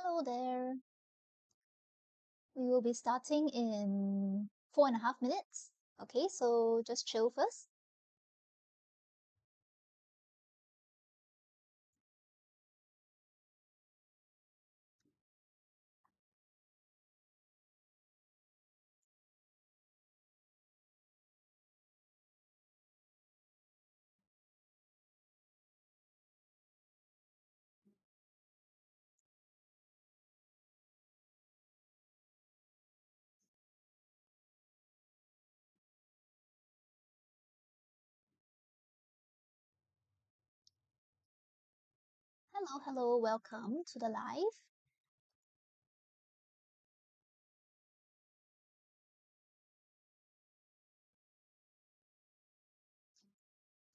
Hello there. We will be starting in 4.5 minutes. Okay, so just chill first. Hello, welcome to the live.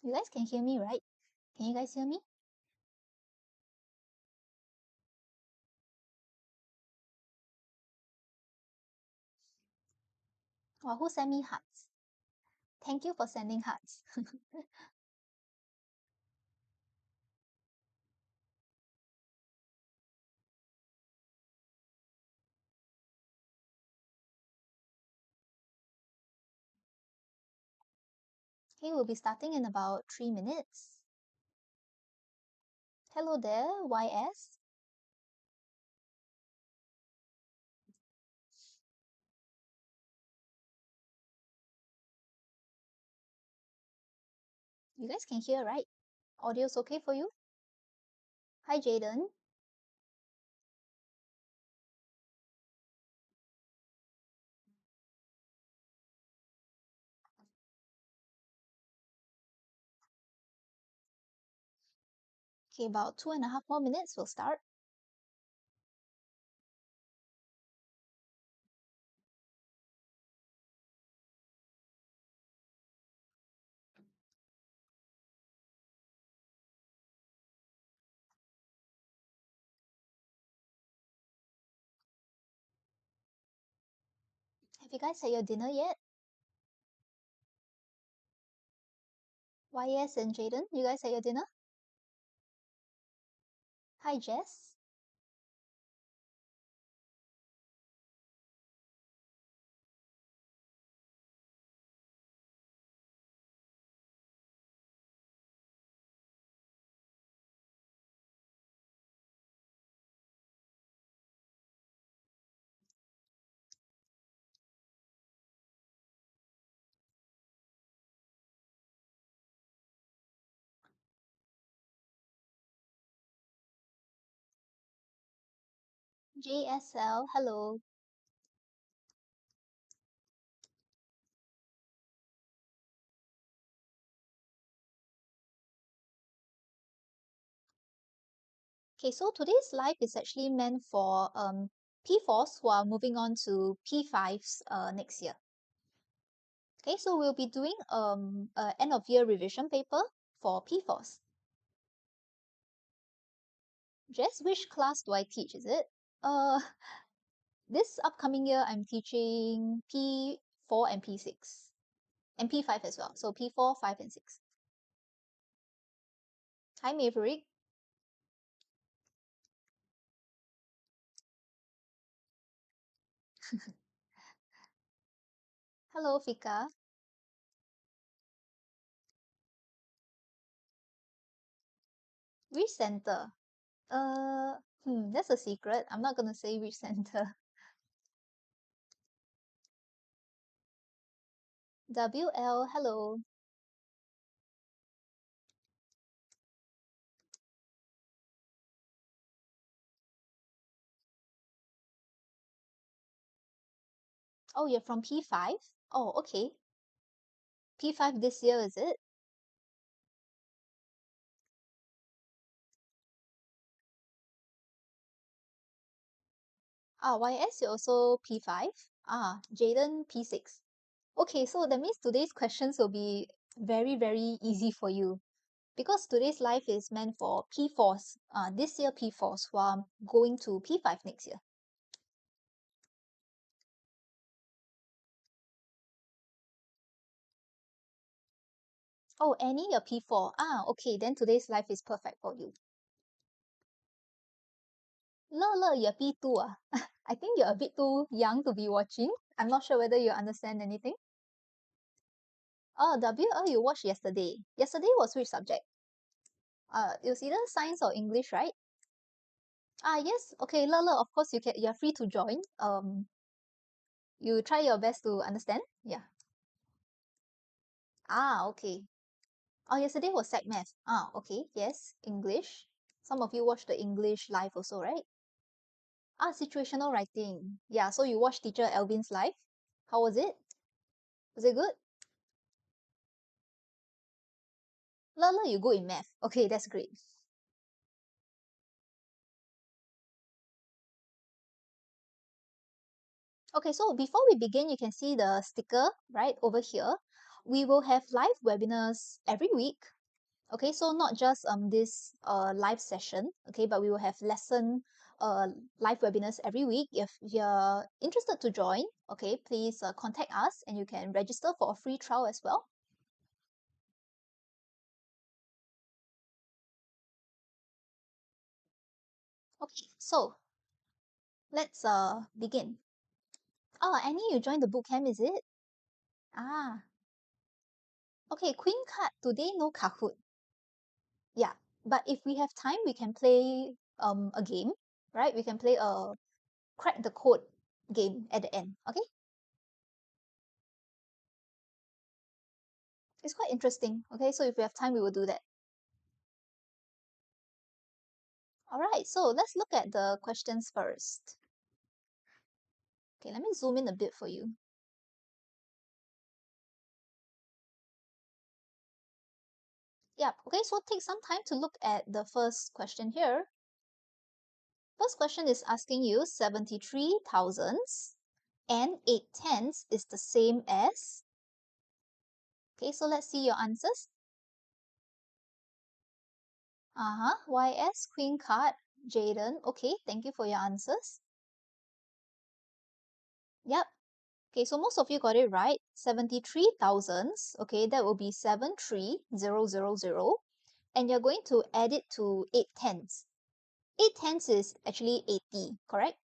You guys can hear me, right? Can you guys hear me? Well, who sent me hearts? Thank you for sending hearts. Okay, we'll be starting in about 3 minutes. Hello there, YS. You guys can hear, right? Audio's okay for you? Hi, Jaden. Okay, about 2.5 more minutes, we'll start. Have you guys had your dinner yet? YS and Jaden, you guys had your dinner? Hi, Jess. JSL, hello. Okay, so today's live is actually meant for P4s who are moving on to P5s next year. Okay, so we'll be doing a end of year revision paper for P4s. Jess, which class do I teach, is it? This upcoming year I'm teaching P4 and P6 and P5 as well. So P4, 5 and 6. Hi Maverick. Hello Fika. Which center? That's a secret. I'm not gonna say which center. WL, hello. Oh, you're from P5? Oh, okay. P5 this year, is it? Ah, YS, you're also P5? Ah, Jaden, P6. Okay, so that means today's questions will be very, very easy for you. Because today's live is meant for P4s, this year P4s who are going to P5 next year. Oh, Annie, you're P4. Ah, okay, then today's live is perfect for you. you're P2 ah. I think you're a bit too young to be watching. I'm not sure whether you understand anything. Oh, W, oh, you watched yesterday. Yesterday was which subject? It was either science or English, right? Ah, yes. Okay, of course you're free to join. You try your best to understand. Yeah. Ah, okay. Oh, yesterday was Sec Math. Ah, okay. Yes, English. Some of you watched the English live also, right? Ah, situational writing. Yeah, so you watched teacher Alvin's live. How was it? Was it good? You good in math. Okay, that's great. Okay, so before we begin, you can see the sticker right over here. We will have live webinars every week. Okay, so not just this live session, okay, but we will have lesson live webinars every week. If you're interested to join, okay, please contact us and you can register for a free trial as well. Okay, so let's begin. Oh, Annie, you joined the bootcamp, is it? Ah, okay, Queen card today, no Kahoot. Yeah, but if we have time, we can play a game, right? We can play a crack the code game at the end, okay? It's quite interesting, okay? So if we have time, we will do that. All right, so let's look at the questions first. Okay, let me zoom in a bit for you. Yeah, okay, so take some time to look at the first question here. First question is asking you 73 thousandths and 8 tenths is the same as. Okay, so let's see your answers. YS, Queen card, Jaden. Okay, thank you for your answers. Yep. Okay, so most of you got it right. 73 thousandths. Okay, that will be 73000. And you're going to add it to 8 tenths. 8 tenths is actually 80, correct?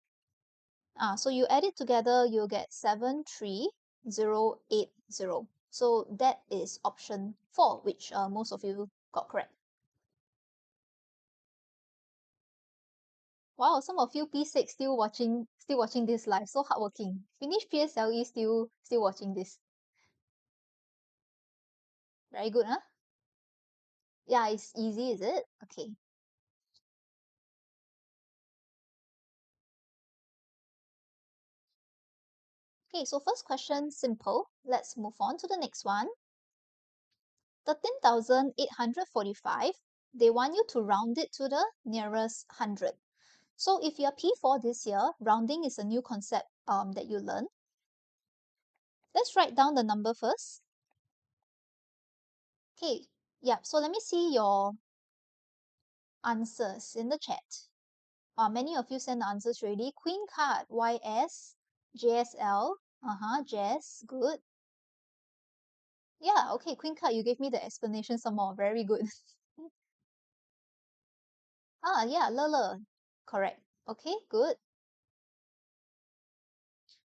So you add it together, you'll get 73080. So that is option 4, which most of you got correct. Wow, some of you P6 still watching this live. So hardworking. Finish PSLE still watching this. Very good, huh? Yeah, it's easy, is it? Okay. Okay, so first question, simple. Let's move on to the next one. 13,845. They want you to round it to the nearest hundred. So if you're P4 this year, rounding is a new concept that you learn. Let's write down the number first. Okay, yeah, so let me see your answers in the chat. Many of you sent the answers already. Queen card, YS, JSL, Jess, good. Yeah, okay, Queen card, you gave me the explanation some more, very good. Yeah, correct. Okay, good.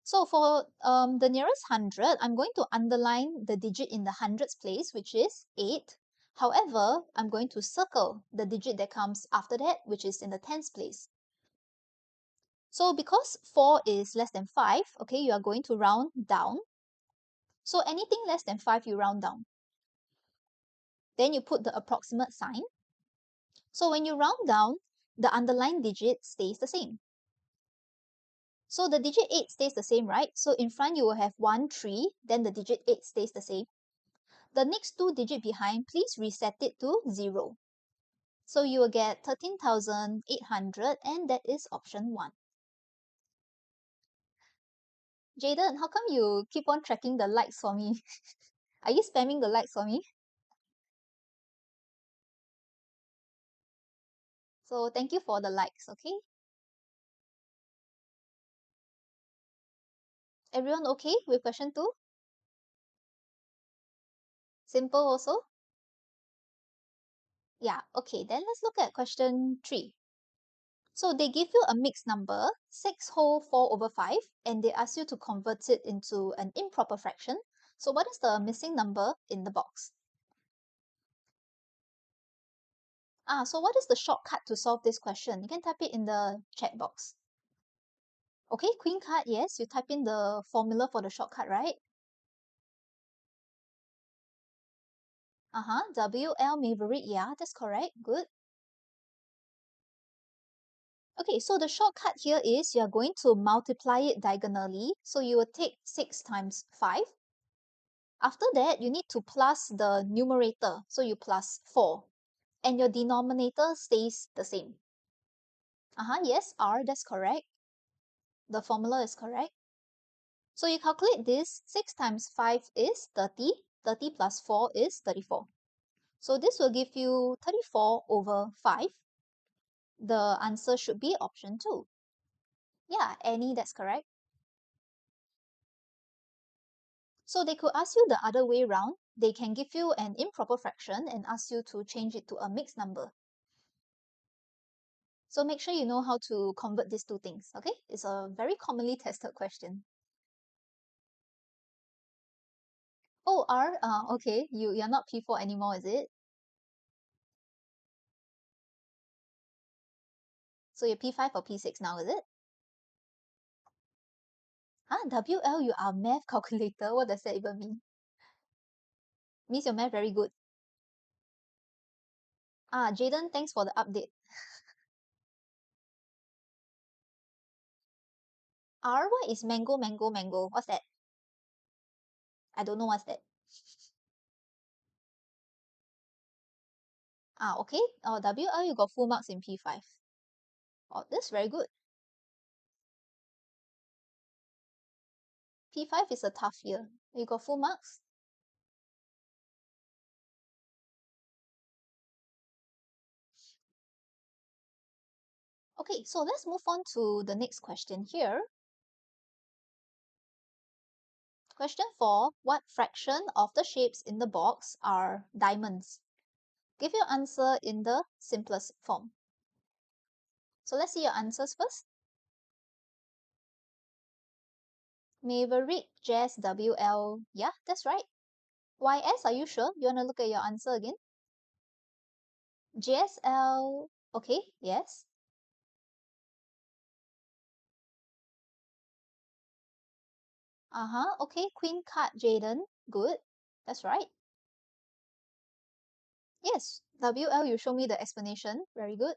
So for the nearest hundred, I'm going to underline the digit in the hundreds place, which is 8. However, I'm going to circle the digit that comes after that, which is in the tens place. So because 4 is less than 5, okay, you are going to round down. So anything less than 5, you round down. Then you put the approximate sign. So when you round down, the underlying digit stays the same. So the digit 8 stays the same, right? So in front you will have 1, 3, then the digit 8 stays the same. The next 2 digit behind, please reset it to 0. So you will get 13,800 and that is option 1. Jaden, how come you keep on tracking the likes for me? Are you spamming the likes for me? So thank you for the likes, okay? Everyone okay with question 2? Simple also? Yeah, okay, then let's look at question 3. So they give you a mixed number, 6 whole 4 over 5, and they ask you to convert it into an improper fraction. So what is the missing number in the box? So what is the shortcut to solve this question? You can type it in the chat box. Okay, queen card, yes, you type in the formula for the shortcut, right? WL Maverick, yeah, that's correct, good. Okay, so the shortcut here is you're going to multiply it diagonally. So you will take 6 times 5. After that, you need to plus the numerator. So you plus 4. And your denominator stays the same. Yes, R, that's correct. The formula is correct. So you calculate this, 6 times 5 is 30. 30 plus 4 is 34. So this will give you 34 over 5. The answer should be option 2. Yeah, Annie, that's correct. So they could ask you the other way round. They can give you an improper fraction and ask you to change it to a mixed number. So make sure you know how to convert these two things, okay? It's a very commonly tested question. Oh, R, okay, you're not P4 anymore, is it? So you're P5 or P6 now, is it? WL, you are math calculator. What does that even mean? Means your math very good. Jaden, thanks for the update. R, what is mango, mango, mango? What's that? I don't know what's that. Okay. WL, you got full marks in P5. Oh, that's very good. P5 is a tough year. You got full marks? Okay, so let's move on to the next question here. Question 4. What fraction of the shapes in the box are diamonds? Give your answer in the simplest form. So let's see your answers first. Maverick, Jazz, WL. Yeah, that's right. YS, are you sure? You want to look at your answer again? JSL. Okay, yes. Okay, Queen card, Jaden. Good. That's right. Yes, WL, you show me the explanation. Very good.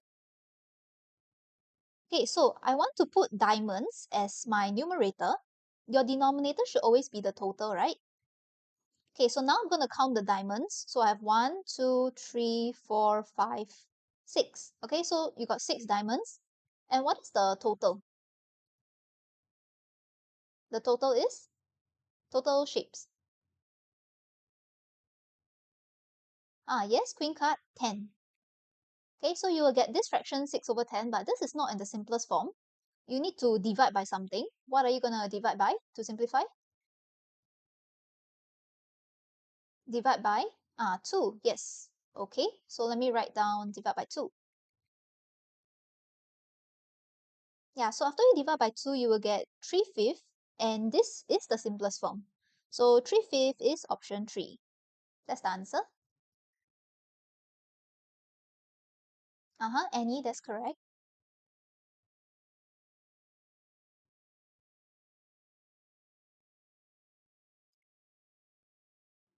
Okay, so I want to put diamonds as my numerator. Your denominator should always be the total, right? Okay, so now I'm going to count the diamonds. So I have 1, 2, 3, 4, 5, 6. Okay, so you got 6 diamonds. And what is the total? The total is total shapes. Yes, queen card, 10. Okay, so you will get this fraction 6 over 10, but this is not in the simplest form. You need to divide by something. What are you going to divide by to simplify? Divide by 2. Yes. Okay, so let me write down divide by 2. Yeah, so after you divide by 2, you will get 3/5, and this is the simplest form. So 3/5 is option 3. That's the answer. Annie, that's correct.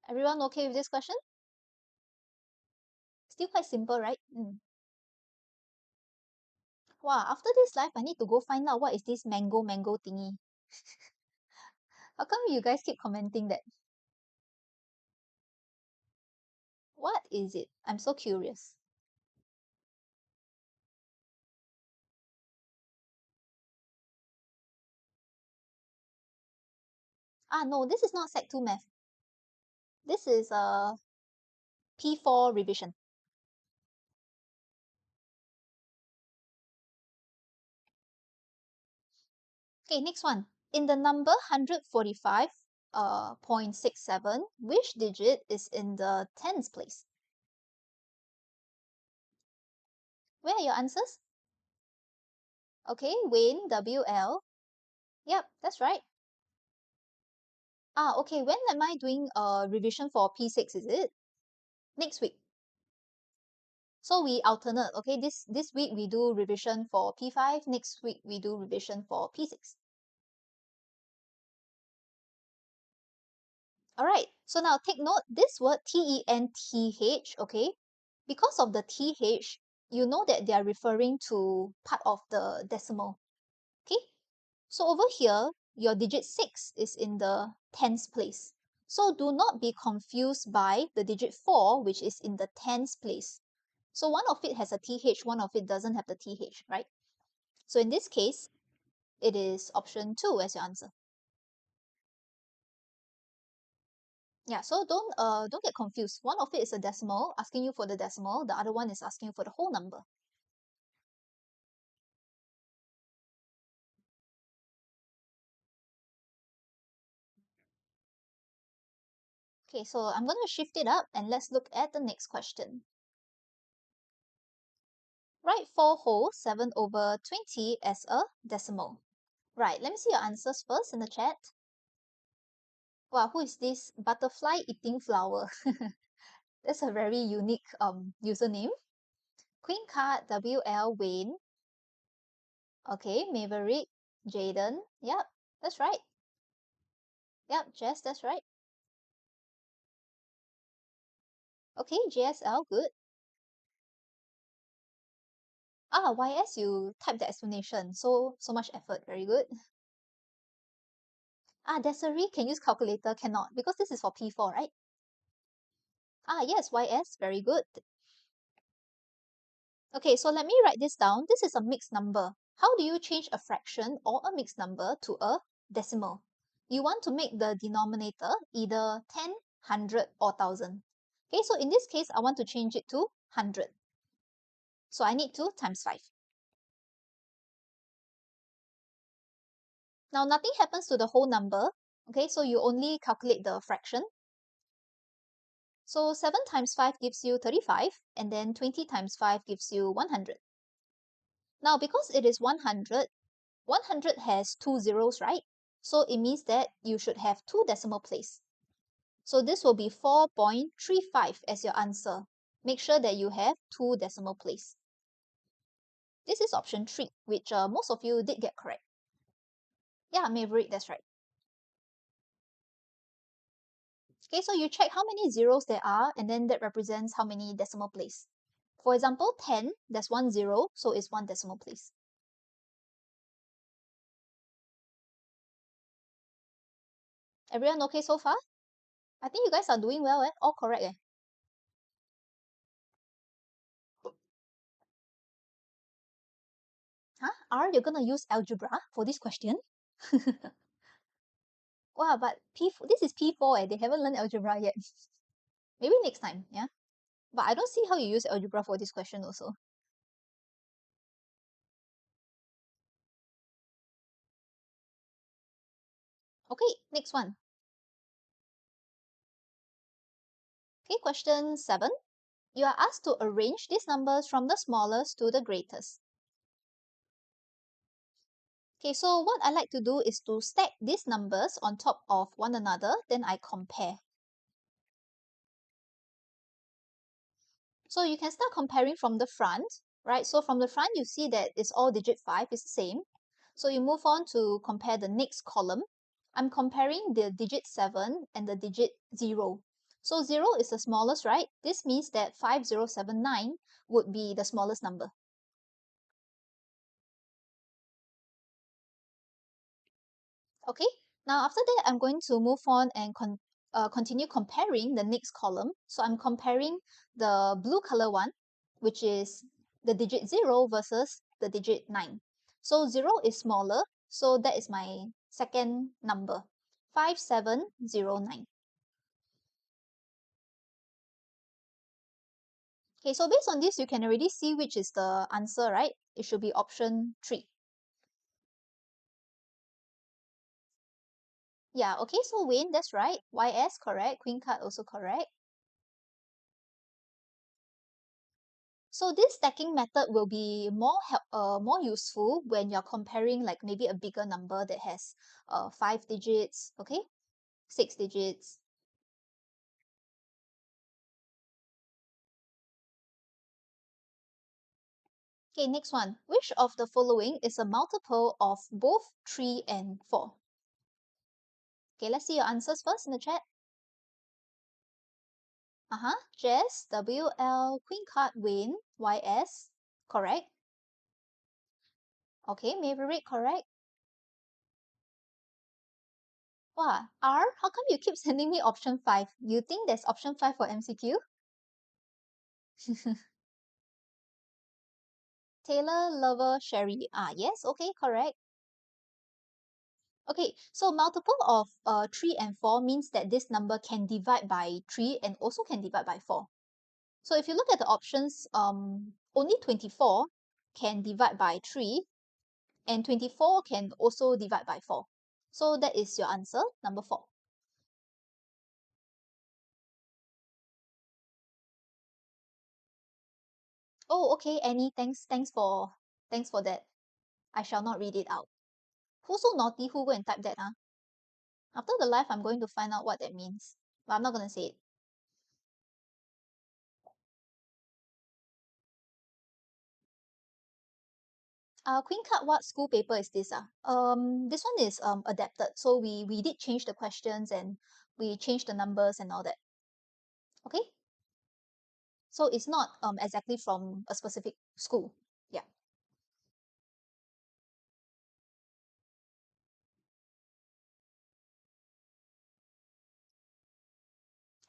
Everyone okay with this question? Still quite simple, right? Wow, after this live, I need to go find out what is this mango mango thingy. How come you guys keep commenting that? What is it? I'm so curious. No, this is not Sec 2 math. This is P4 revision. Okay, next one. In the number 145.67, which digit is in the tens place? Where are your answers? Okay, Wayne, WL. Yep, that's right. Okay, when am I doing revision for P6, is it? Next week. So we alternate, okay? This week we do revision for P5, next week we do revision for P6. All right, so now take note, this word TENTH, okay? Because of the TH, you know that they are referring to part of the decimal, okay? So over here, your digit 6 is in the tens place. So do not be confused by the digit 4, which is in the tens place. So one of it has a TH, one of it doesn't have the TH, right? So in this case, it is option 2 as your answer. Yeah, so don't get confused. One of it is a decimal, asking you for the decimal. The other one is asking you for the whole number. Okay, so I'm going to shift it up and let's look at the next question. Write 4 whole 7 over 20 as a decimal. Right, let me see your answers first in the chat. Wow, who is this butterfly eating flower? That's a very unique username. Queen card WL Wayne. Okay, Maverick, Jaden. Yep, that's right. Yep, Jess, that's right. Okay, JSL, good. YS, you type the explanation. So much effort, very good. Desiree can use calculator, cannot, because this is for P4, right? Yes, YS, very good. Okay, so let me write this down. This is a mixed number. How do you change a fraction or a mixed number to a decimal? You want to make the denominator either 10, 100, or 1000. Okay, so in this case, I want to change it to 100. So I need to times 5. Now, nothing happens to the whole number. Okay, so you only calculate the fraction. So 7 times 5 gives you 35, and then 20 times 5 gives you 100. Now, because it is 100, 100 has 2 zeros, right? So it means that you should have 2 decimal place. So this will be 4.35 as your answer. Make sure that you have 2 decimal place. This is option 3, which most of you did get correct. Yeah, Maverick, that's right. Okay, so you check how many zeros there are, and then that represents how many decimal place. For example, 10, there's 1 0, so it's 1 decimal place. Everyone okay so far? I think you guys are doing well, all correct. Huh? Are you gonna use algebra for this question? Wow, but this is P4, they haven't learned algebra yet. Maybe next time, yeah? But I don't see how you use algebra for this question also. Okay, next one. Okay, question 7. You are asked to arrange these numbers from the smallest to the greatest. Okay, so what I like to do is to stack these numbers on top of one another, then I compare. So you can start comparing from the front, right? So from the front, you see that it's all digit 5 is the same. So you move on to compare the next column. I'm comparing the digit 7 and the digit 0. So 0 is the smallest, right? This means that 5079 would be the smallest number. Okay, now after that, I'm going to move on and continue comparing the next column. So I'm comparing the blue color one, which is the digit 0 versus the digit 9. So 0 is smaller, so that is my second number, 5709. Okay, so based on this, you can already see which is the answer, right? It should be option 3. Yeah, okay, so Wayne, that's right. YS correct, Queen card also correct. So this stacking method will be more useful when you're comparing like maybe a bigger number that has 5 digits, okay, 6 digits. Okay, next one. Which of the following is a multiple of both 3 and 4? Okay, let's see your answers first in the chat. Jess, WL, Queen card, Win, YS, correct. Okay, Maverick, correct. Wow, R, how come you keep sending me option 5? You think there's option 5 for MCQ? Taylor, Lover, Sherry. Yes, okay, correct. Okay, so multiple of 3 and 4 means that this number can divide by 3 and also can divide by 4. So if you look at the options, only 24 can divide by 3 and 24 can also divide by 4. So that is your answer, number 4. Oh, okay, Annie, thanks for that. I shall not read it out. Who's so naughty? Who go and type that, huh? After the live, I'm going to find out what that means. But I'm not going to say it. Queen card, what school paper is this? This one is adapted. So we did change the questions and we changed the numbers and all that. Okay? So it's not exactly from a specific school. Yeah.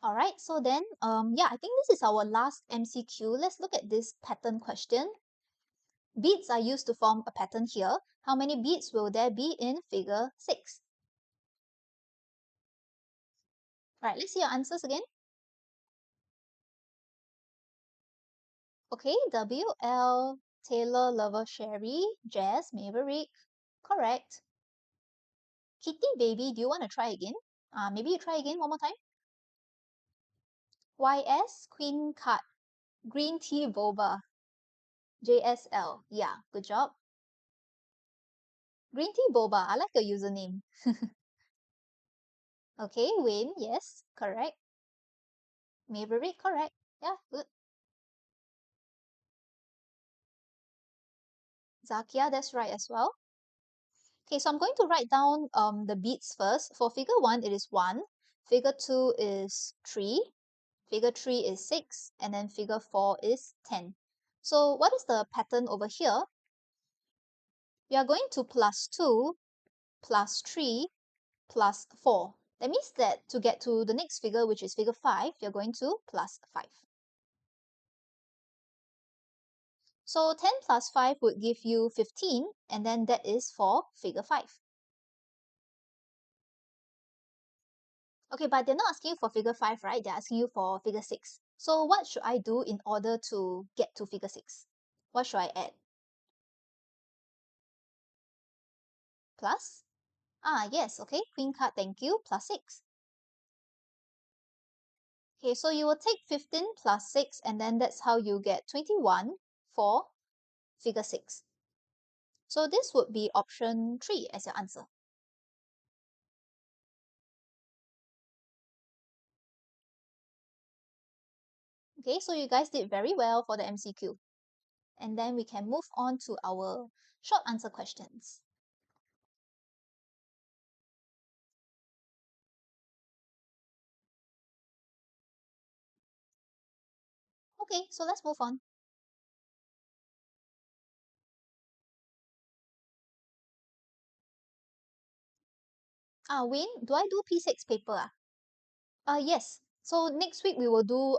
All right. So then, yeah, I think this is our last MCQ. Let's look at this pattern question. Beads are used to form a pattern here. How many beads will there be in figure 6? All right, let's see your answers again. Okay, WL, Taylor, Lover, Sherry, Jazz, Maverick. Correct. Kitty Baby, do you want to try again? Maybe you try again one more time. YS, Queen Card, Green Tea Boba, JSL. Yeah, good job. Green Tea Boba, I like your username. Okay, Wayne, yes, correct. Maverick, correct. Yeah, good. Zakia, that's right as well. Okay, so I'm going to write down the beats first. For figure 1, it is 1. Figure 2 is 3. Figure 3 is 6. And then figure 4 is 10. So what is the pattern over here? We are going to plus 2, plus 3, plus 4. That means that to get to the next figure, which is figure 5, you're going to plus 5. So 10 plus 5 would give you 15, and then that is for figure 5. Okay, but they're not asking you for figure 5, right? They're asking you for figure 6. So what should I do in order to get to figure 6? What should I add? Plus? Yes, okay. Queen card, thank you. Plus 6. Okay, so you will take 15 plus 6, and then that's how you get 21 for figure 6. So this would be option 3 as your answer. Okay, so you guys did very well for the MCQ. And then we can move on to our short answer questions. Okay, so let's move on. Wayne, do I do P6 paper? Yes. So next week we will do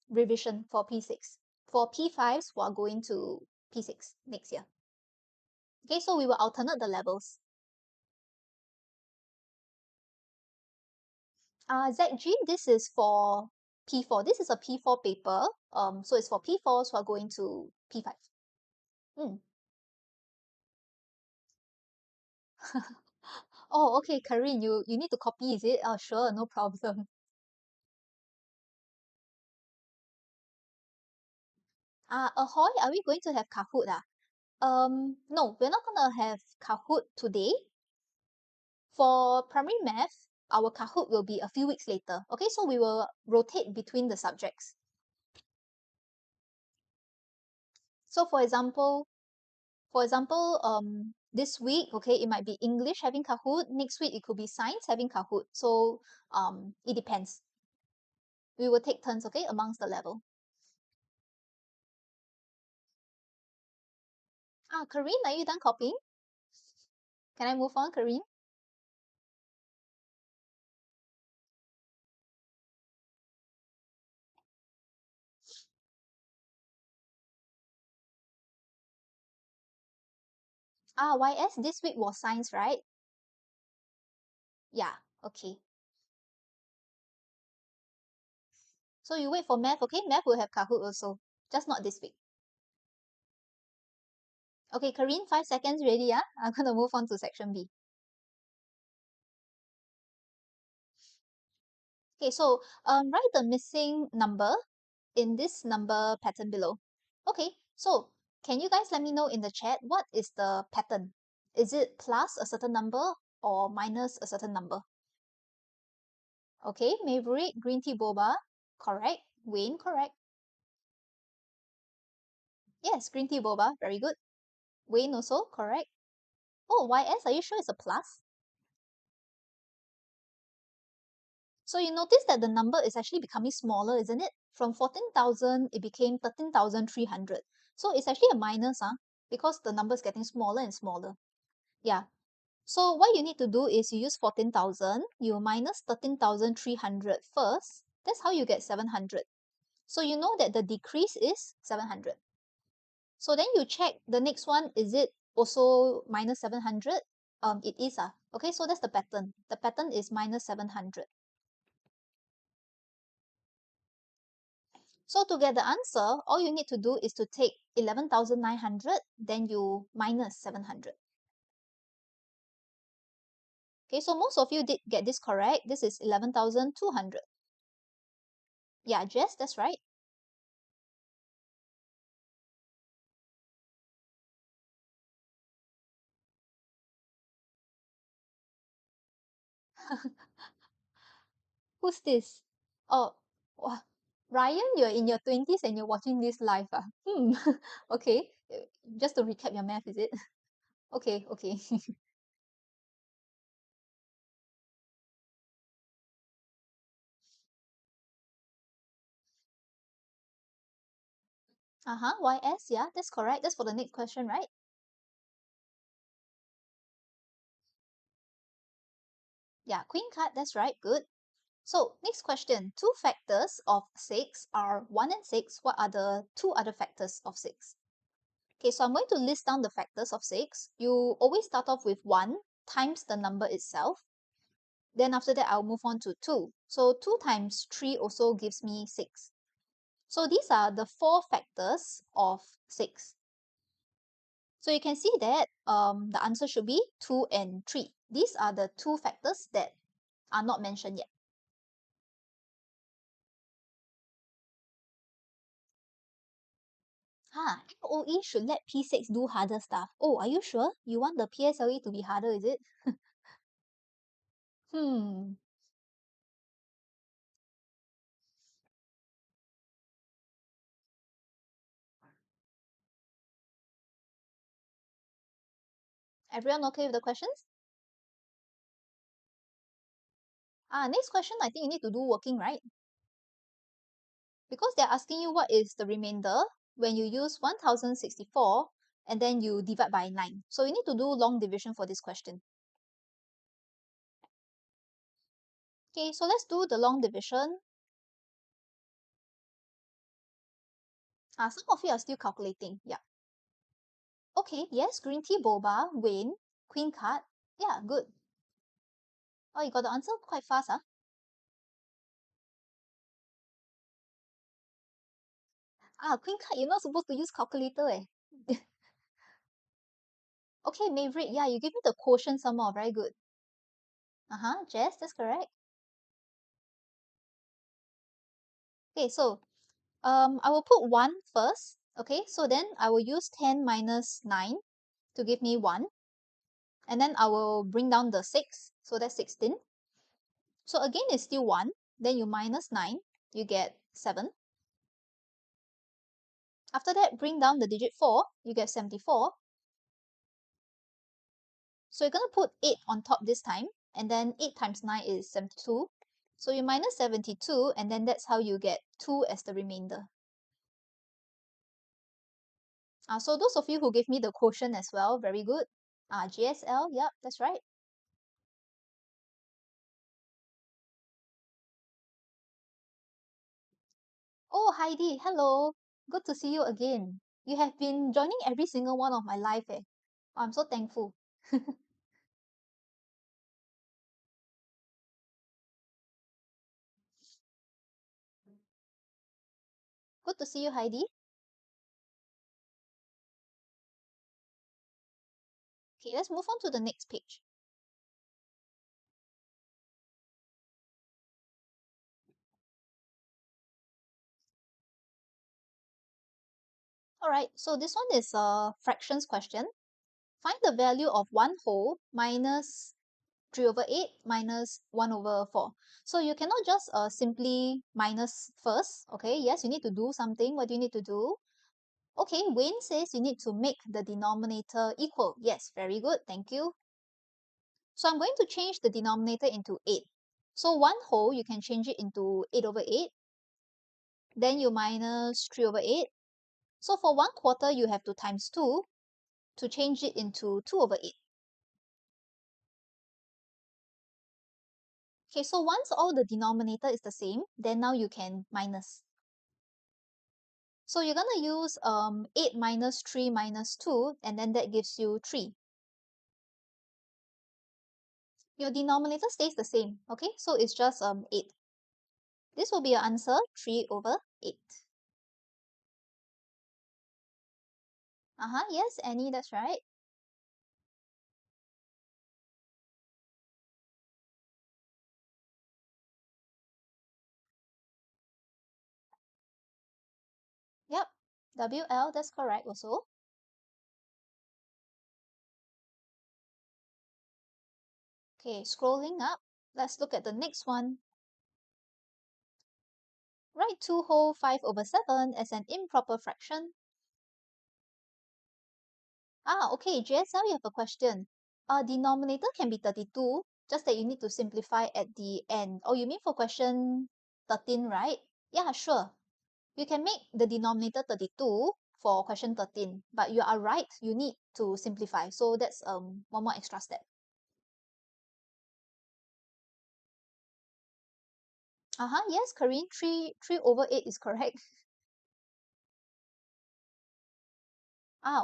revision for P6. For P5s who are going to P6 next year. Okay, so we will alternate the levels. ZG, this is for P4. This is a P4 paper. So it's for P4s who are going to P5. Mm. Oh, okay, Karin, you need to copy, is it? Oh, sure, no problem. Ahoy, are we going to have Kahoot? No, we're not gonna have Kahoot today. For primary math, our Kahoot will be a few weeks later. Okay, so we will rotate between the subjects. So for example, this week, okay, it might be English having Kahoot. Next week, it could be science having Kahoot. So it depends. We will take turns, okay, amongst the level. Karine, are you done copying? Can I move on, Karine? YS, this week was science, right? Yeah, okay. So you wait for math, okay? Math will have Kahoot also, just not this week. Okay, Karine, 5 seconds ready, yeah? I'm gonna move on to section B. Okay, so write the missing number in this number pattern below. Okay, so can you guys let me know in the chat what is the pattern? Is it plus a certain number or minus a certain number? Okay, Maverick, green tea boba, correct. Wayne, correct. Yes, green tea boba, very good. Wayne also, correct. Oh, YS, are you sure it's a plus? So you notice that the number is actually becoming smaller, isn't it? From 14,000, it became 13,300. So it's actually a minus, because the number is getting smaller and smaller. Yeah. So what you need to do is you use 14,000, you minus 13,300 first. That's how you get 700. So you know that the decrease is 700. So then you check the next one, is it also minus 700? It is. Okay, so that's the pattern. The pattern is minus 700. So to get the answer, all you need to do is to take 11,900, then you minus 700. Okay, so most of you did get this correct. This is 11,200. Yeah, Jess, that's right. Who's this? Oh, wow. Ryan, you're in your 20s and you're watching this live. Okay, just to recap your math, is it? Okay, okay. YS, yeah, that's correct. That's for the next question, right? Yeah, queen card, that's right, good. So next question, two factors of 6 are 1 and 6. What are the two other factors of 6? Okay, so I'm going to list down the factors of 6. You always start off with 1 times the number itself. Then after that, I'll move on to 2. So 2 times 3 also gives me 6. So these are the 4 factors of 6. So you can see that the answer should be 2 and 3. These are the two factors that are not mentioned yet. MOE should let P6 do harder stuff. Oh, are you sure? You want the PSLE to be harder, is it? Hmm. Everyone okay with the questions? Next question, I think you need to do working, right? Because they're asking you what is the remainder when you use 1064 and then you divide by 9. So you need to do long division for this question. Okay, so let's do the long division. Some of you are still calculating. Yeah. Okay, yes, green tea boba, Wayne, queen card. Yeah, good. Oh, you got the answer quite fast, huh? Queen card, you're not supposed to use calculator, eh? Okay, Maverick, yeah, you give me the quotient some more, very good. Jess, that's correct. Okay, so I will put 1 first, Okay, so then I will use 10 minus 9 to give me 1. And then I will bring down the 6, so that's 16. So again, it's still 1. Then you minus 9, you get 7. After that, bring down the digit 4, you get 74. So you're going to put 8 on top this time, and then 8 times 9 is 72. So you minus 72, and then that's how you get 2 as the remainder. So those of you who gave me the quotient as well, very good. GSL, yep, that's right. Oh, Heidi, hello. Good to see you again. You have been joining every single one of my live. I'm so thankful. Good to see you, Heidi. Okay, let's move on to the next page. All right, so this one is a fractions question. Find the value of 1 whole minus 3 over 8 minus 1 over 4. So you cannot just simply minus first, okay? Yes, you need to do something. What do you need to do? Okay, Wayne says you need to make the denominator equal. Yes, very good, thank you. So I'm going to change the denominator into 8. So 1 whole, you can change it into 8 over 8. Then you minus 3 over 8. So for 1 quarter, you have to times 2 to change it into 2 over 8. Okay, so once all the denominator is the same, then now you can minus. So you're going to use 8 minus 3 minus 2, and then that gives you 3. Your denominator stays the same, okay? So it's just 8. This will be your answer, 3 over 8. Yes, Annie, that's right. Yep, WL, that's correct also. Okay, scrolling up, let's look at the next one. Write 2 whole 5 over 7 as an improper fraction. Okay, JSL, you have a question. Denominator can be 32, just that you need to simplify at the end. Oh, you mean for question 13, right? Yeah, sure. You can make the denominator 32 for question 13, but you are right, you need to simplify. So that's one more extra step. Yes, Karine, 3 over 8 is correct.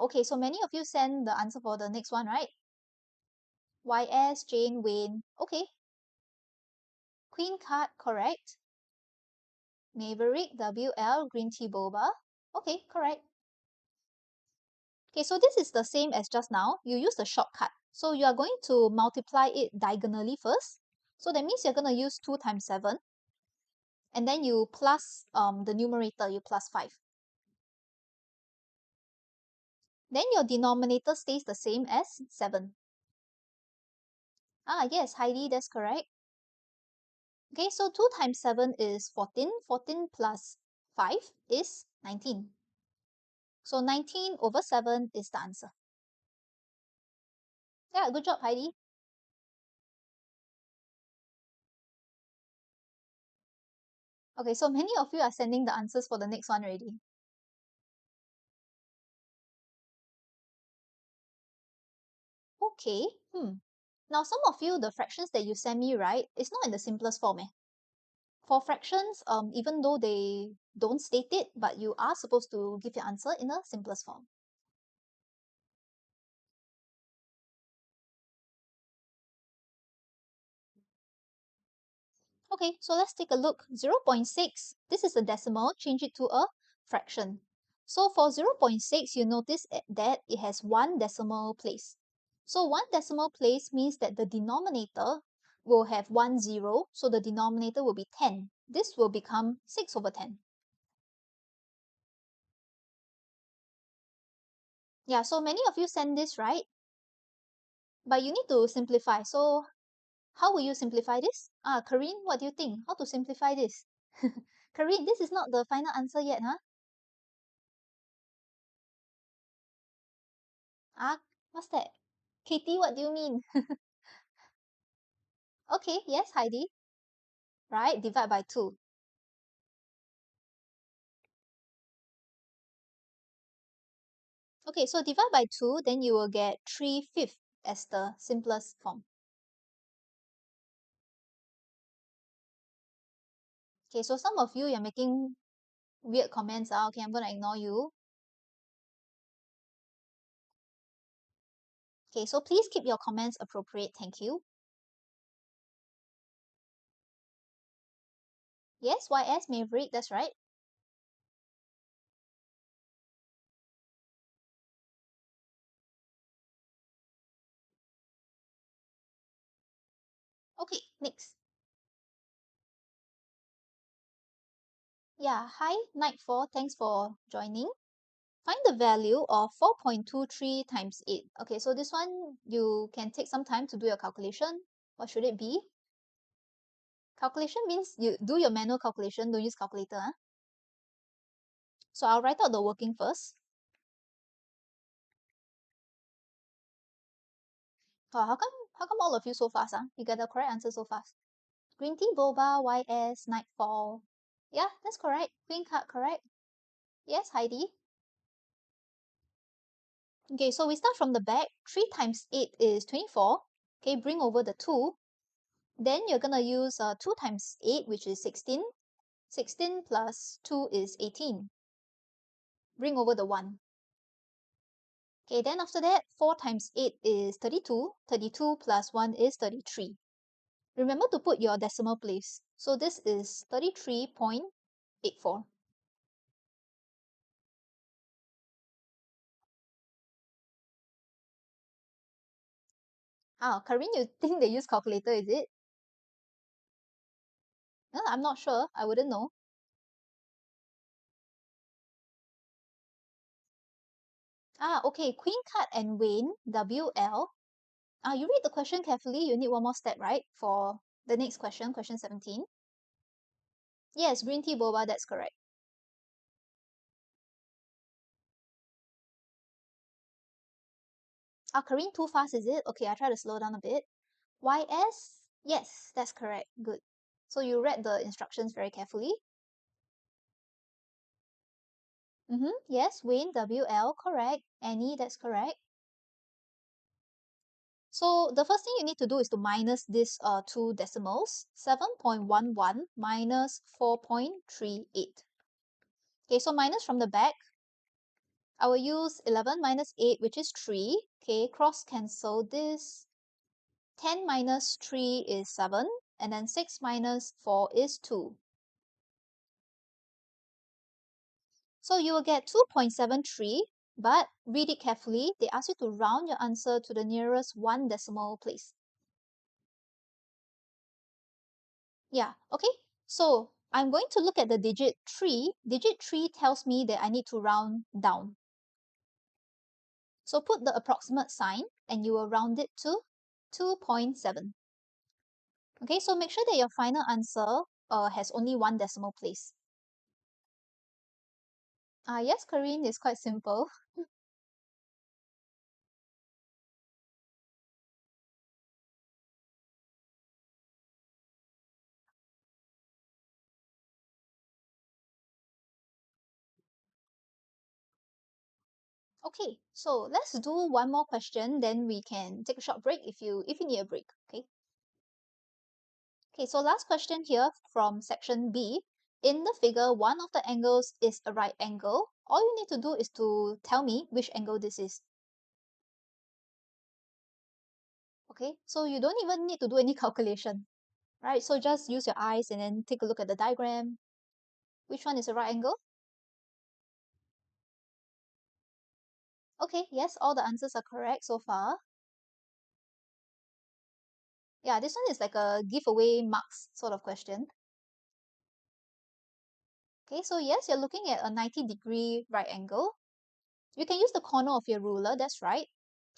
Okay, so many of you send the answer for the next one, right? YS, Jane, Wayne. Okay. Queen card, correct. Maverick, WL, green tea boba. Okay, correct. Okay, so this is the same as just now. You use the shortcut. So you are going to multiply it diagonally first. So that means you're going to use 2 times 7. And then you plus the numerator, you plus 5. Then your denominator stays the same as 7. Yes, Heidi, that's correct. Okay, so 2 times 7 is 14. 14 plus 5 is 19. So 19 over 7 is the answer. Yeah, good job, Heidi. Okay, so many of you are sending the answers for the next one already. Okay, Now some of you, the fractions that you send me, right, it's not in the simplest form. For fractions, even though they don't state it, but you are supposed to give your answer in the simplest form. Okay, so let's take a look. 0.6, this is a decimal, change it to a fraction. So for 0.6, you notice that it has one decimal place. So one decimal place means that the denominator will have 1 0, so the denominator will be 10. This will become 6 over 10. Yeah, so many of you send this, right? But you need to simplify. So how will you simplify this? Karine, what do you think? How to simplify this? Karine, this is not the final answer yet, huh? Ah, what's that? Katie, what do you mean? Okay, yes, Heidi. Right, divide by 2. Okay, so divide by 2, then you will get 3/5 as the simplest form. Okay, so some of you, you're making weird comments. Okay, I'm going to ignore you. Okay, so please keep your comments appropriate. Thank you. Yes, YS Maverick, that's right. Okay, next. Yeah, hi, Nightfall. Thanks for joining. Find the value of 4.23 times 8. Okay, so this one, you can take some time to do your calculation. What should it be? Calculation means you do your manual calculation, don't use calculator. Huh? So I'll write out the working first. Oh, how come all of you so fast? Huh? You get the correct answer so fast. Green tea, boba, YS, nightfall. Yeah, that's correct. Queen card, correct. Yes, Heidi. Okay, so we start from the back. 3 times 8 is 24. Okay, bring over the 2. Then you're gonna use 2 times 8, which is 16. 16 plus 2 is 18. Bring over the 1. Okay, then after that, 4 times 8 is 32. 32 plus 1 is 33. Remember to put your decimal place. So this is 33.84. Karin, you think they use calculator, is it? No, I'm not sure. I wouldn't know. Okay. Queen card and Wayne, WL. You read the question carefully. You need one more step, right? For the next question, question 17. Yes, green tea boba, that's correct. Karin, too fast, is it? Okay, I try to slow down a bit. YS, yes, that's correct. Good. So you read the instructions very carefully. Yes, Wayne, WL, correct. Annie, that's correct. So the first thing you need to do is to minus these two decimals. 7.11 minus 4.38. Okay, so minus from the back. I will use 11 minus 8, which is 3. Okay, cross cancel this. 10 minus 3 is 7. And then 6 minus 4 is 2. So you will get 2.73, but read it carefully. They ask you to round your answer to the nearest one decimal place. Yeah, okay. So I'm going to look at the digit 3. Digit 3 tells me that I need to round down. So put the approximate sign and you will round it to 2.7. Okay, so make sure that your final answer has only one decimal place. Yes, Karine, is quite simple. Okay, so let's do one more question, then we can take a short break if you need a break. Okay. Okay, so last question here from section B. In the figure, one of the angles is a right angle. All you need to do is to tell me which angle this is. Okay, so you don't even need to do any calculation, right? So just use your eyes and then take a look at the diagram. Which one is a right angle? Okay, yes, all the answers are correct so far. Yeah, this one is like a giveaway marks sort of question. Okay, so yes, you're looking at a 90-degree right angle. You can use the corner of your ruler, that's right,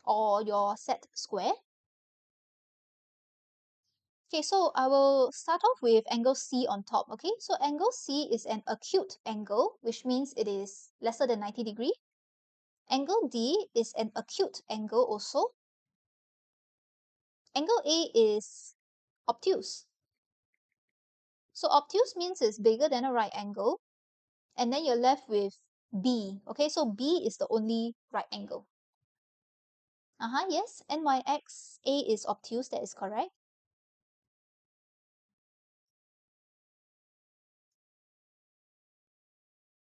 or your set square. Okay, so I will start off with angle C on top, okay? So angle C is an acute angle, which means it is lesser than 90 degree. Angle D is an acute angle also. Angle A is obtuse. So obtuse means it's bigger than a right angle. And then you're left with B. Okay, so B is the only right angle. Yes. NYXA is obtuse, that is correct.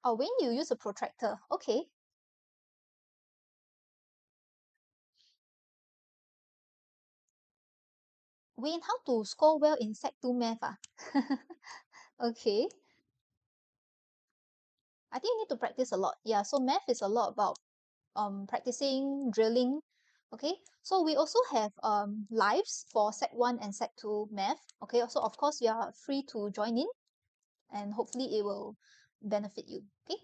Oh, when you use a protractor. Okay. Wayne, how to score well in Sec 2 math? Okay. I think you need to practice a lot. Yeah, so math is a lot about practicing, drilling. Okay, so we also have lives for Sec 1 and Sec 2 math. Okay, so of course you are free to join in and hopefully it will benefit you. Okay,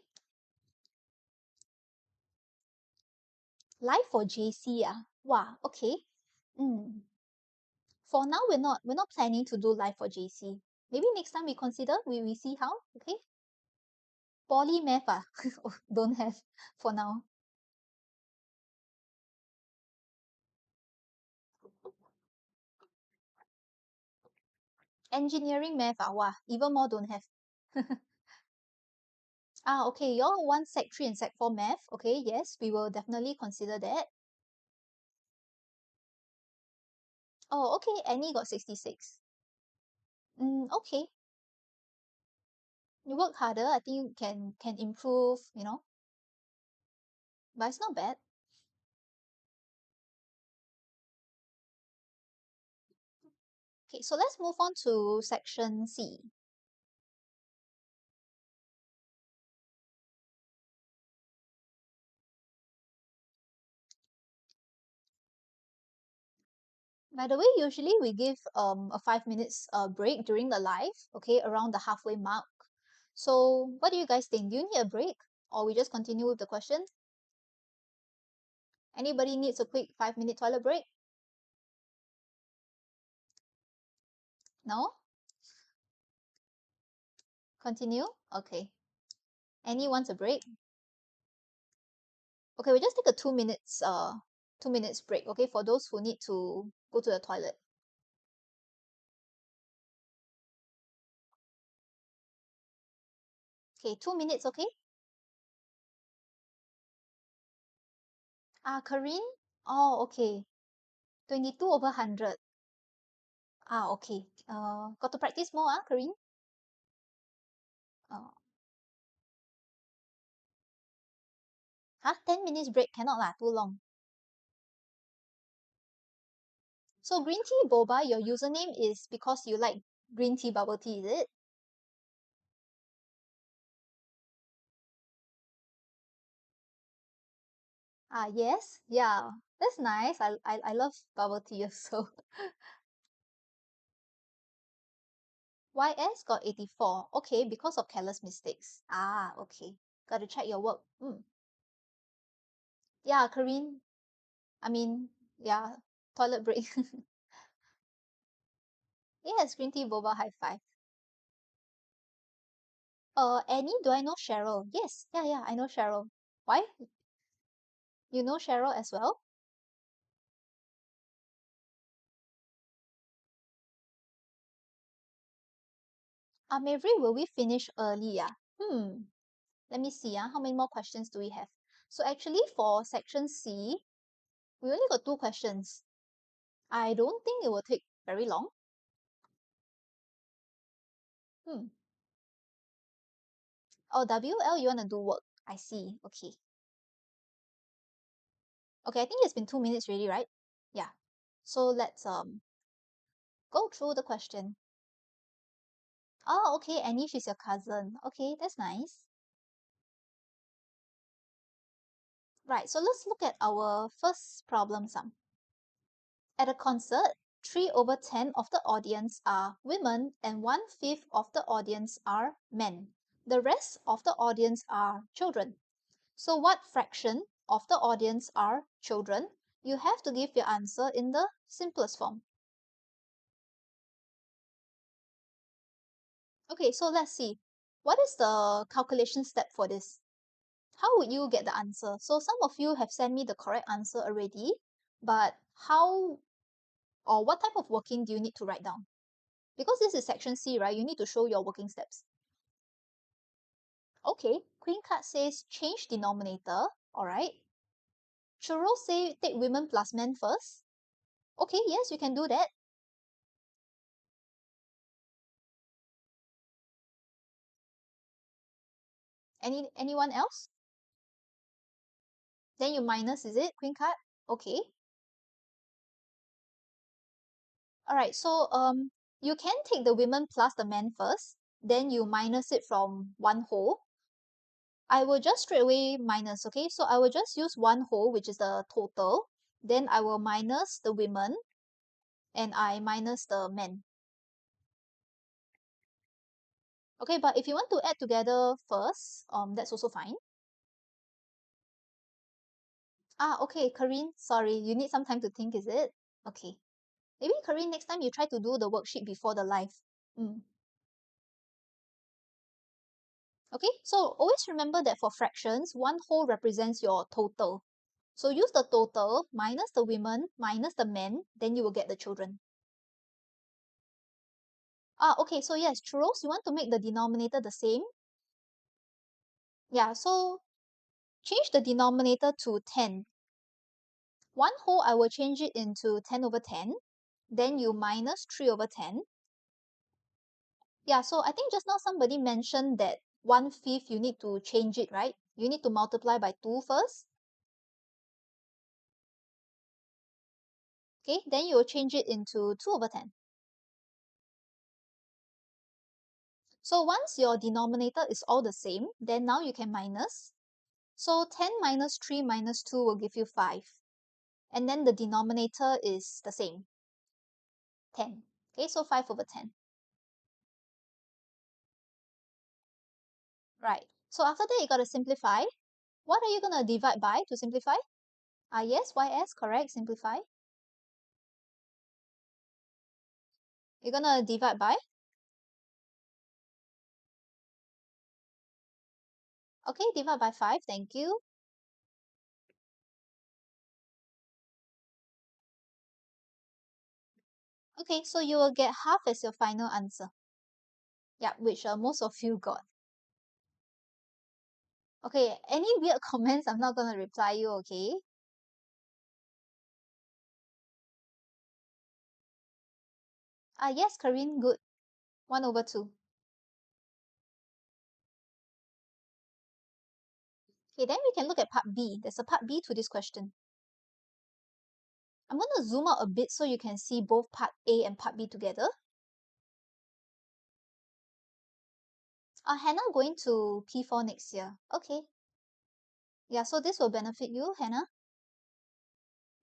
live for JC. Wow, okay. For now we're not planning to do live for JC. Maybe next time we consider, we see how. Okay, poly math don't have for now. Engineering math, wow, even more don't have. Okay, you all want Sec 3 and Sec 4 math. Okay, yes, we will definitely consider that. Oh, okay, Annie got 66. Okay. You work harder, I think you can improve, but it's not bad. Okay, so let's move on to section C. By the way, usually we give a 5 minutes break during the live, okay, around the halfway mark. So what do you guys think? Do you need a break or we just continue with the question? Anybody needs a quick 5-minute toilet break? No? Continue? Okay. Annie wants a break? Okay, we just take a 2 minutes break, okay, for those who need to go to the toilet. Okay, 2 minutes, okay? Corinne? Oh, okay. 22 over 100. Okay. Got to practice more, Corinne? Uh, 10 minutes break cannot lah, too long. So green tea boba, your username is because you like green tea bubble tea, is it? Yes. Yeah. That's nice. I love bubble tea also. YS got 84. Okay, because of careless mistakes. Okay. Got to check your work. Yeah, Corinne. I mean, yeah, toilet break. Yes, green tea boba high five. Annie, do I know Cheryl? Yes. Yeah, I know Cheryl. Why? You know Cheryl as well? Maverick, will we finish early? Let me see. How many more questions do we have? So actually for section C, we only got 2 questions. I don't think it will take very long. Hmm. Oh, WL, you want to do work. I see. Okay. Okay, I think it's been 2 minutes already, right? Yeah. So let's go through the question. Oh, okay, Annie, she's your cousin. Okay, that's nice. Right, so let's look at our first problem sum. At a concert, 3 over 10 of the audience are women and 1/5 of the audience are men. The rest of the audience are children. So what fraction of the audience are children? You have to give your answer in the simplest form. Okay, so let's see. What is the calculation step for this? How would you get the answer? So some of you have sent me the correct answer already, but how or what type of working do you need to write down? Because this is section C, right? You need to show your working steps. Okay, Queen card says change denominator. All right. Churro say take women plus men first. Okay, yes, you can do that. Anyone else? Then you minus, is it, Queen card? Okay. All right, so you can take the women plus the men first, then you minus it from one whole. I will just straight away minus, okay? So I will just use one whole, which is the total. Then I will minus the women and I minus the men. Okay, but if you want to add together first, that's also fine. Okay, Karine, sorry, you need some time to think, is it? Okay. Maybe, Karine, next time you try to do the worksheet before the live. Mm. Okay, so always remember that for fractions, one whole represents your total. So use the total minus the women minus the men, then you will get the children. Okay, so yes, churros, you want to make the denominator the same? Yeah, so change the denominator to 10. One whole, I will change it into 10 over 10. Then you minus 3 over 10. Yeah, so I think just now somebody mentioned that 1/5 you need to change it, right? You need to multiply by 2 first. Okay, then you will change it into 2 over 10. So once your denominator is all the same, then now you can minus. So 10 minus 3 minus 2 will give you 5. And then the denominator is the same, 10. Okay, so 5 over 10. Right. So after that, you got to simplify. What are you going to divide by to simplify? Yes, YS, correct, simplify. You're going to divide by? Okay, divide by 5, thank you. Okay, so you will get half as your final answer. Yeah, which most of you got. Okay, any weird comments, I'm not going to reply you, okay? Yes, Karine, good. 1 over 2. Okay, then we can look at part B. There's a part B to this question. I'm going to zoom out a bit so you can see both part A and part B together. Hannah going to P4 next year. Okay. Yeah, so this will benefit you, Hannah.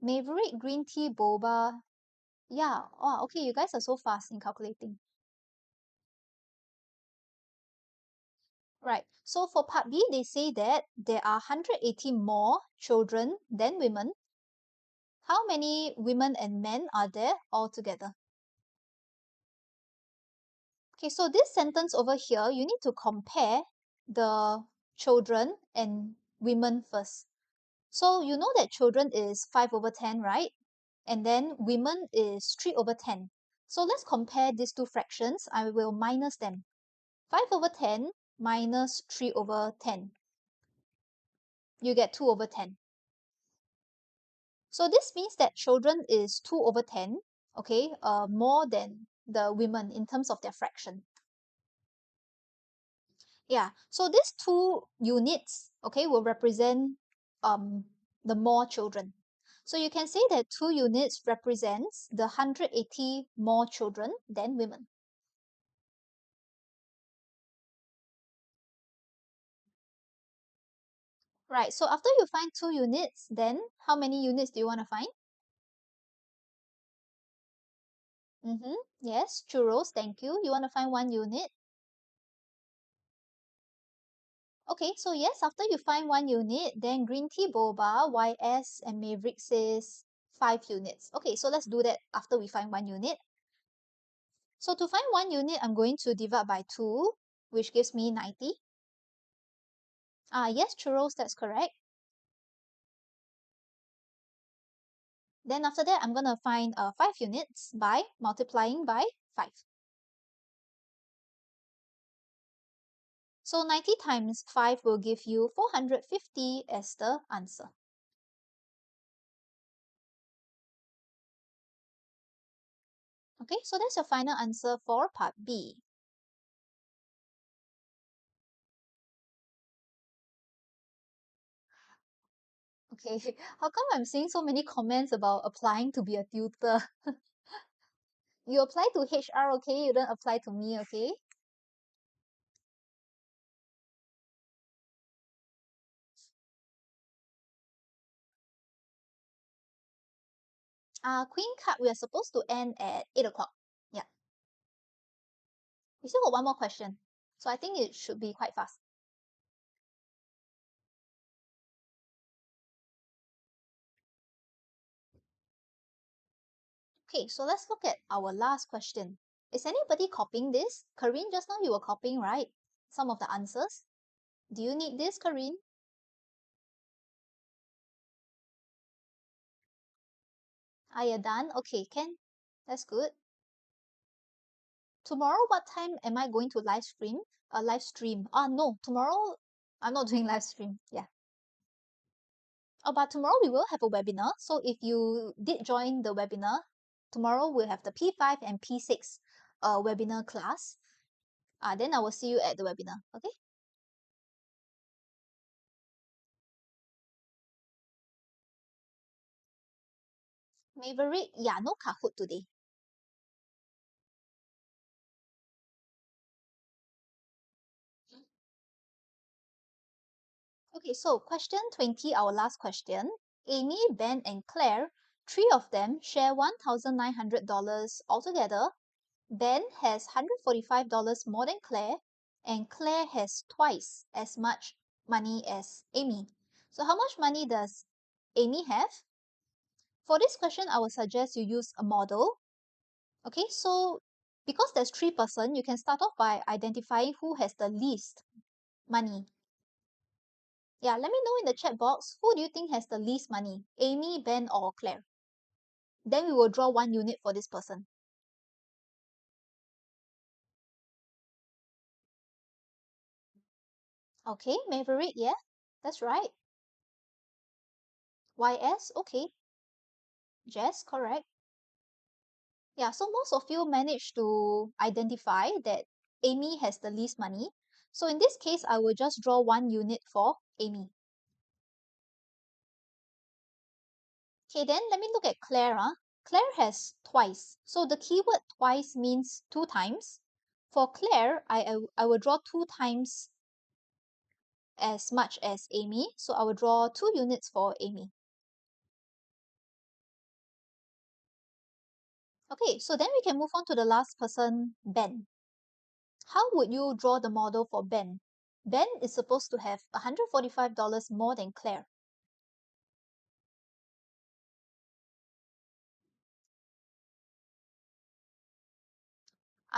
Maverick green tea boba. Yeah. Oh, okay. You guys are so fast in calculating. Right. So for part B, they say that there are 180 more children than women. How many women and men are there altogether? Okay, so this sentence over here, you need to compare the children and women first. So you know that children is 5 over 10, right? And then women is 3 over 10. So let's compare these two fractions. I will minus them. 5 over 10 minus 3 over 10. You get 2 over 10. So this means that children is 2 over 10, okay, more than the women in terms of their fraction. Yeah, so these two units, okay, will represent the more children. So you can say that 2 units represents the 180 more children than women. Right, so after you find 2 units, then how many units do you want to find? Yes, churros, thank you. You want to find 1 unit? Okay, so yes, after you find 1 unit, then green tea boba, YS, and Maverick says 5 units. Okay, so let's do that after we find 1 unit. So to find 1 unit, I'm going to divide by 2, which gives me 90. Yes, churros, that's correct. Then after that, I'm going to find 5 units by multiplying by 5. So 90 times 5 will give you 450 as the answer. Okay, so that's your final answer for part B. Okay, how come I'm seeing so many comments about applying to be a tutor? You apply to HR, okay? You don't apply to me, okay? Queen card, we are supposed to end at 8 o'clock. Yeah. We still got one more question. So I think it should be quite fast. Okay, so let's look at our last question. Is anybody copying this? Karine, just now you were copying, right? Some of the answers. Do you need this, Karine? Are you done? Okay, can. That's good. Tomorrow, what time am I going to live stream? Live stream. No, tomorrow I'm not doing live stream. Yeah. Oh, but tomorrow we will have a webinar. So if you did join the webinar, tomorrow we'll have the P5 and P6 webinar class. Then I will see you at the webinar. Okay. Maverick, yeah, no Kahoot today. Okay, so question 20, our last question. Amy, Ben, and Claire, 3 of them share $1,900 altogether. Ben has $145 more than Claire, and Claire has twice as much money as Amy. So how much money does Amy have? For this question, I would suggest you use a model. Okay, so because there's 3 person, you can start off by identifying who has the least money. Yeah, let me know in the chat box, who do you think has the least money? Amy, Ben, or Claire? Then we will draw 1 unit for this person. Okay, Maverick, yeah, that's right. YS, okay. Jess, correct. Yeah, so most of you managed to identify that Amy has the least money. So in this case, I will just draw 1 unit for Amy. Okay, then let me look at Claire. Claire has twice. So the keyword twice means 2 times. For Claire, I will draw 2 times as much as Amy. So I will draw 2 units for Amy. Okay, so then we can move on to the last person, Ben. How would you draw the model for Ben? Ben is supposed to have $145 more than Claire.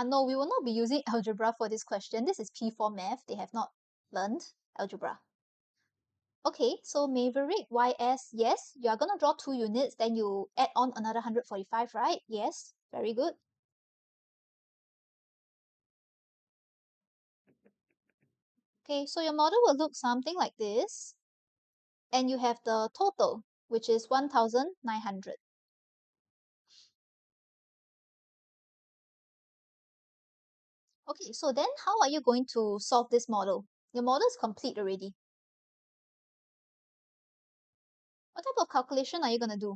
No, we will not be using algebra for this question. This is P4 math. They have not learned algebra. Okay, so Maverick, YS, yes, you are going to draw 2 units, then you add on another 145, right? Yes, very good. Okay, so your model will look something like this. And you have the total, which is 1,900. Okay, so then how are you going to solve this model? Your model is complete already. What type of calculation are you going to do?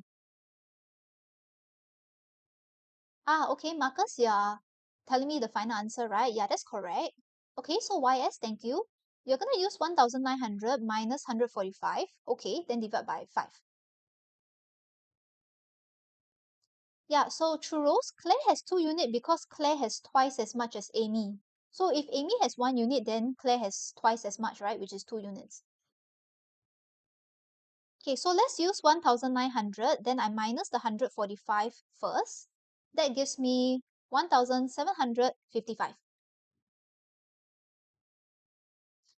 Okay, Marcus, you are telling me the final answer, right? Yeah, that's correct. Okay, so YS, thank you. You're going to use 1,900 minus 145. Okay, then divide by 5. Yeah, so churros, Claire has 2 units because Claire has twice as much as Amy. So if Amy has 1 unit, then Claire has twice as much, right? Which is 2 units. Okay, so let's use 1,900. Then I minus the 145 first. That gives me 1,755.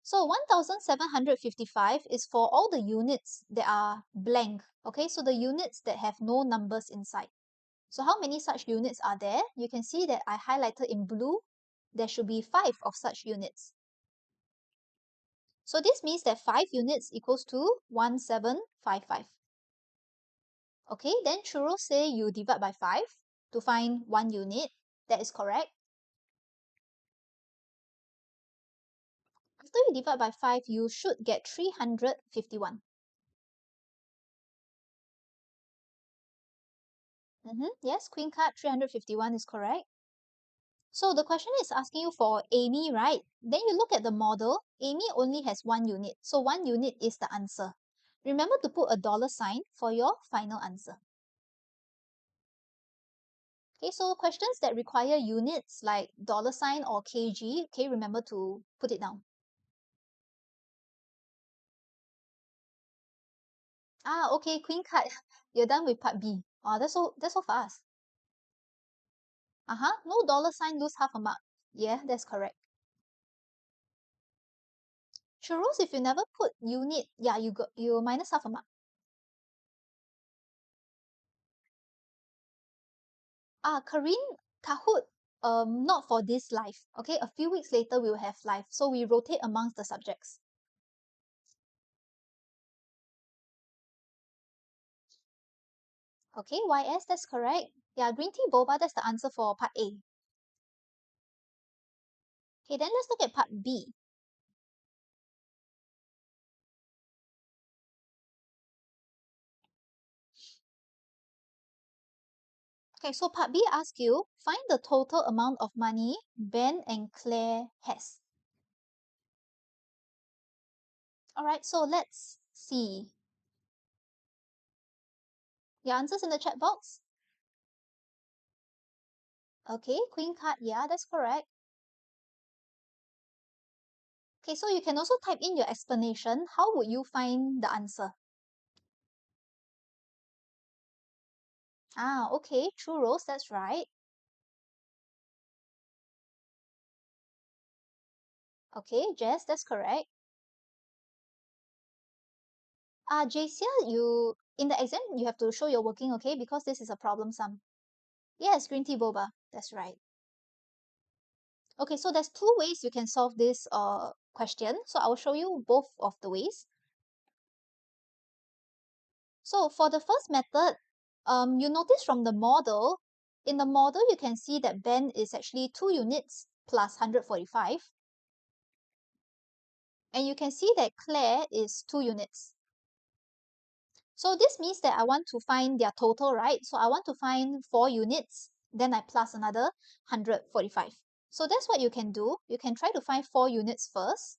So 1,755 is for all the units that are blank. Okay, so the units that have no numbers inside. So how many such units are there? You can see that I highlighted in blue. There should be 5 of such units. So this means that 5 units equals to 1755. Okay, then Churro say you divide by 5 to find 1 unit. That is correct. After you divide by 5, you should get 351. Yes, queen card 351 is correct. So the question is asking you for Amy, right? Then you look at the model. Amy only has 1 unit. So 1 unit is the answer. Remember to put a dollar sign for your final answer. Okay, so questions that require units like dollar sign or kg, okay, remember to put it down. Ah, okay, queen card. You're done with part B. Oh, that's so fast. No dollar sign, lose half a mark. Yeah, that's correct. Churros, if you never put unit, yeah, you minus half a mark. Karin, Kahoot, not for this live. Okay, a few weeks later we will have live. So we rotate amongst the subjects. Okay, YS, that's correct. Yeah, green tea boba, that's the answer for part A. Okay, then let's look at part B. Okay, so part B asks you, find the total amount of money Ben and Claire has. Alright, so let's see. Your answers in the chat box? Okay, queen card, yeah, that's correct. Okay, so you can also type in your explanation. How would you find the answer? Okay, churros, that's right. Okay, Jess, that's correct. Jacia, in the exam, you have to show your working, okay? Because this is a problem sum. Yes, green tea boba, that's right. Okay, so there's 2 ways you can solve this question. So I will show you both of the ways. So for the first method, you notice from the model, in the model you can see that Ben is actually 2 units plus 145. And you can see that Claire is 2 units. So this means that I want to find their total, right? So I want to find 4 units, then I plus another 145. So that's what you can do. You can try to find 4 units first,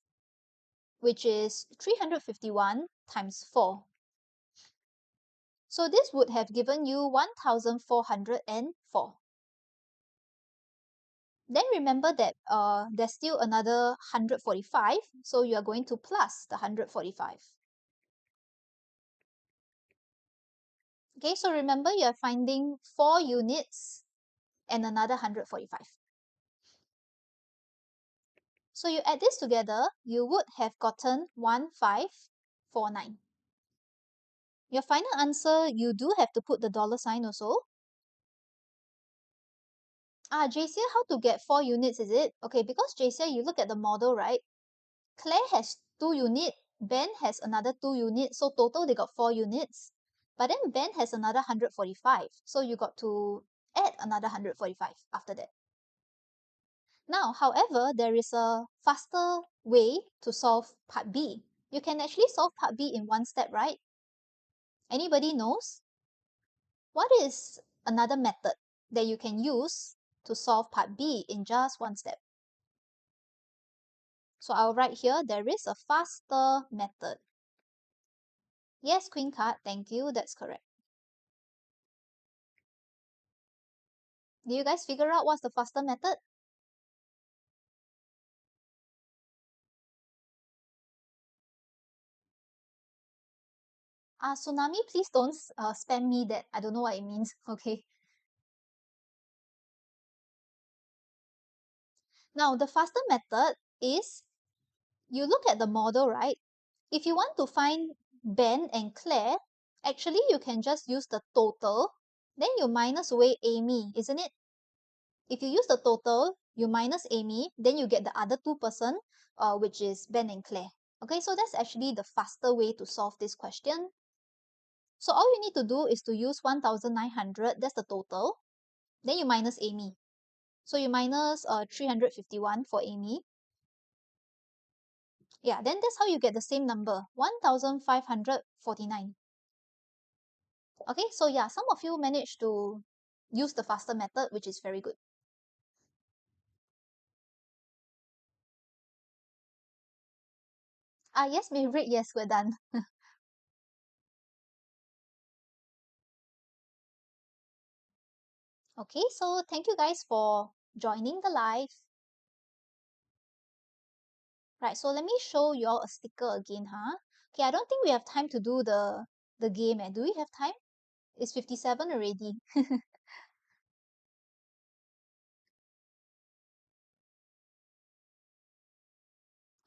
which is 351 times 4. So this would have given you 1,404. Then remember that there's still another 145, so you are going to plus the 145. Okay, so remember you are finding 4 units and another 145. So you add this together, you would have gotten 1549. Your final answer, you do have to put the dollar sign also. JC, how to get 4 units, is it? Okay, because JC, you look at the model, right? Claire has 2 units, Ben has another 2 units, so total they got 4 units. But then Ben has another 145, so you got to add another 145 after that. Now, however, there is a faster way to solve part B. You can actually solve part B in one step, right? Anybody knows? What is another method that you can use to solve part B in just one step? So I'll write here, there is a faster method. Yes, queen card, thank you, that's correct. Do you guys figure out what's the faster method? Tsunami, please don't spam me that. I don't know what it means. Okay. Now, the faster method is you look at the model, right? If you want to find Ben and Claire, actually you can just use the total, then you minus away Amy, isn't it? If you use the total, you minus Amy, then you get the other two person, which is Ben and Claire. Okay, so that's actually the faster way to solve this question. So all you need to do is to use 1900, that's the total. Then you minus Amy. So you minus 351 for Amy. Yeah, then that's how you get the same number, 1549. Okay, so yeah, some of you managed to use the faster method, which is very good. Yes, Maverick, yes, we're done. Okay, so thank you guys for joining the live. Right, so let me show you all a sticker again, huh? Okay, I don't think we have time to do the game. Do we have time? It's 57 already.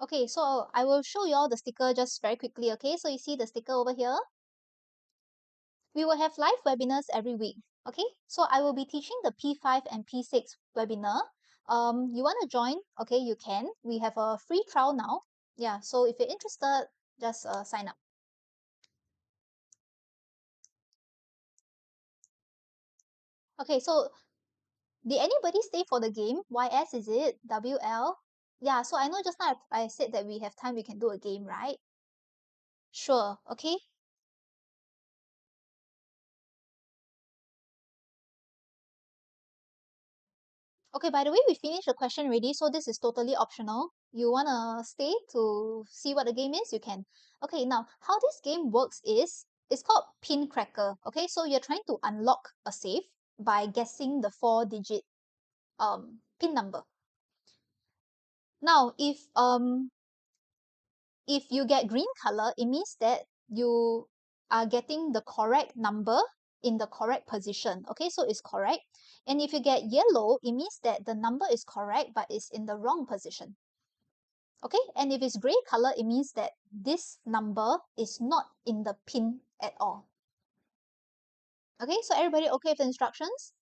Okay, so I will show you all the sticker just very quickly, okay? So you see the sticker over here? We will have live webinars every week, okay? So I will be teaching the P5 and P6 webinar. You want to join? Okay, you can. We have a free trial now. Yeah, so if you're interested, just sign up. Okay, so did anybody stay for the game? YS, is it? WL? Yeah, so I know just now I said that we have time, we can do a game, right? Sure, okay? Okay, by the way, we finished the question already, so this is totally optional. You wanna stay to see what the game is? You can. Okay, now, how this game works is, it's called Pin Cracker, okay? So you're trying to unlock a safe by guessing the 4-digit pin number. Now, if you get green color, it means that you are getting the correct number in the correct position. Okay, so it's correct. And if you get yellow, it means that the number is correct, but it's in the wrong position. Okay, and if it's gray color, it means that this number is not in the pin at all. Okay, so everybody okay with the instructions?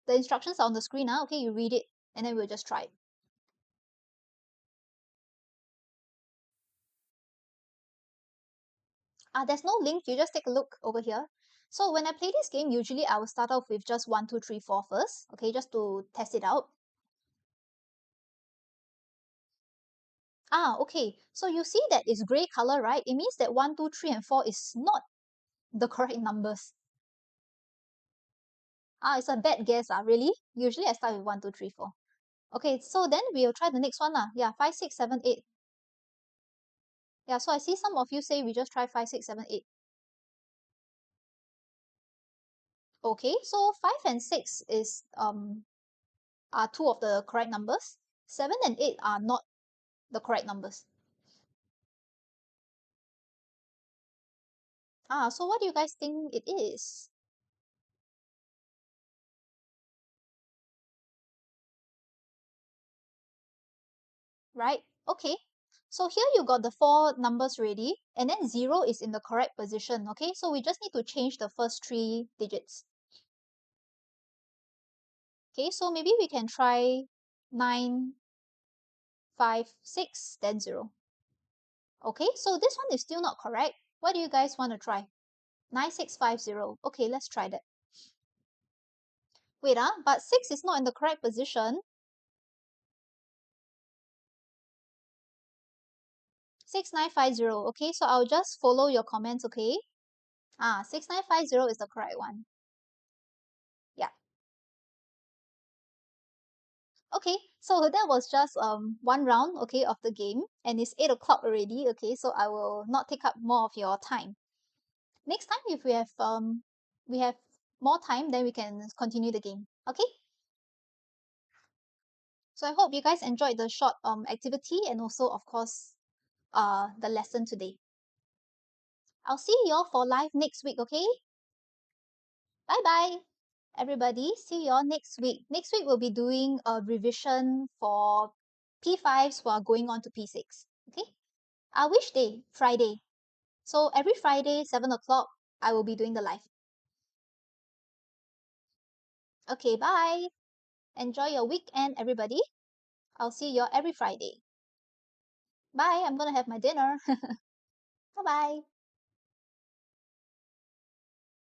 The instructions are on the screen now. Okay, you read it, and then we'll just try it. There's no link, you just take a look over here. So when I play this game, usually I will start off with just 1, 2, 3, 4 first, okay, just to test it out. Okay, so you see that it's gray color, right? It means that 1, 2, 3, and 4 is not the correct numbers. It's a bad guess, really? Usually I start with 1, 2, 3, 4. Okay, so then we'll try the next one. Yeah, 5, 6, 7, 8. Yeah, so I see some of you say we just try 5, 6, 7, 8. Okay, so 5 and 6 is are two of the correct numbers. 7 and 8 are not the correct numbers. So what do you guys think it is? Right? Okay. So here you got the 4 numbers ready, and then 0 is in the correct position, okay? So we just need to change the first 3 digits. Okay, so maybe we can try 9, 5, 6, then 0. Okay, so this one is still not correct. What do you guys want to try? 9650. Okay, let's try that. Wait, but 6 is not in the correct position. 6950. Okay, so I'll just follow your comments, okay? 6950 is the correct one. Yeah. Okay, so that was just one round, okay, of the game, and it's 8 o'clock already, okay, so I will not take up more of your time. Next time, if we have more time, then we can continue the game, okay? So I hope you guys enjoyed the short activity and also, of course, the lesson today. I'll see you all for live next week, okay? Bye bye, everybody. See you all next week. Next week, we'll be doing a revision for P5s who are going on to P6, okay? Which day? Friday. So every Friday, 7 o'clock, I will be doing the live. Okay, bye. Enjoy your weekend, everybody. I'll see you all every Friday. Bye. I'm gonna have my dinner. Bye bye.